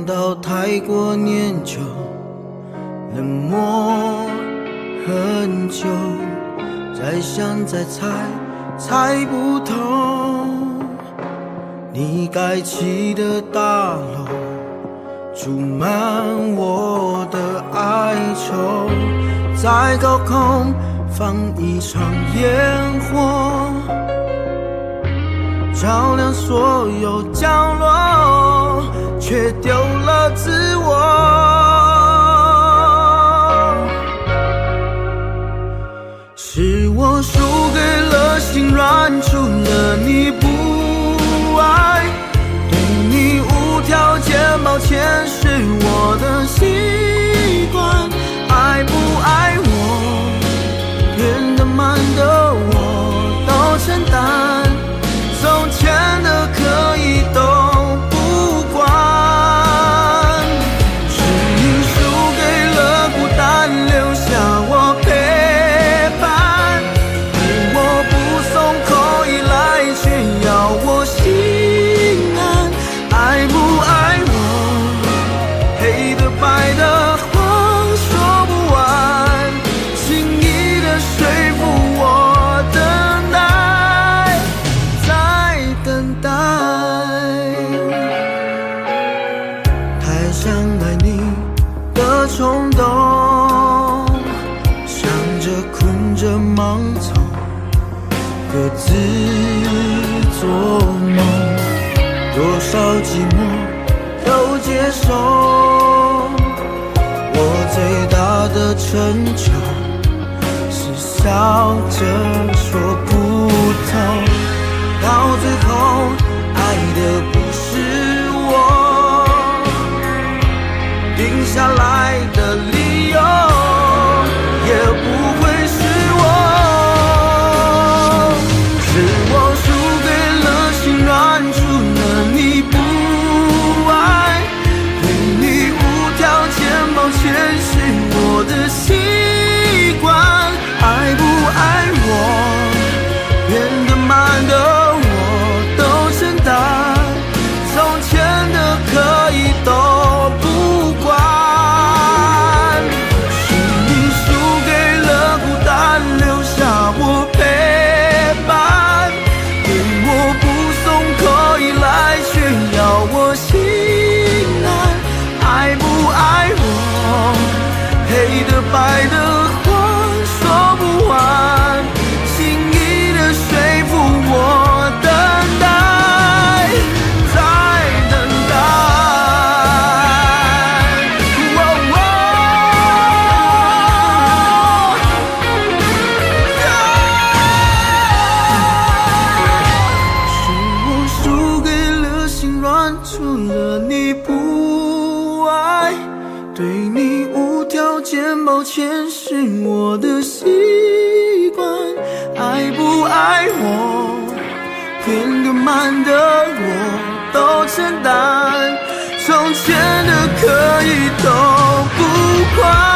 到太过念旧，冷漠很久，再想再猜，猜不透。你盖起的大楼，住满我的哀愁，在高空放一场烟火，照亮所有角落，却丢了自我。是我输给了心软，除了你不爱，对你无条件抱歉是我的习惯。爱不爱我，变得慢的我都承担，从前的可以都不管。是你输给了孤单，留下我陪伴，对我不松口依赖，却要我心安。爱不爱我，黑的白的话说不完，轻易的说服我等待，在等待。太想爱你的冲动，想着哭着忙走，各自做梦，多少寂寞都接受。我最大的成就是笑着说不透，到最后爱的不是我，定下来的理由也不会是我。是我输给了心软，除了你不爱，对你无条件抱歉是我的习惯。爱不爱我，变得慢的我都承担，从前的可以都不管。是你输给了孤单，留下我陪伴，对我不松口依赖，却要我心安。爱不爱我，黑的白的话说不完，轻易的说服我等待，在等待。是我输给了心软，除了你不爱，对你无条件抱歉是我的习惯。爱不爱我，变得慢的我都承担，从前的可以都不管。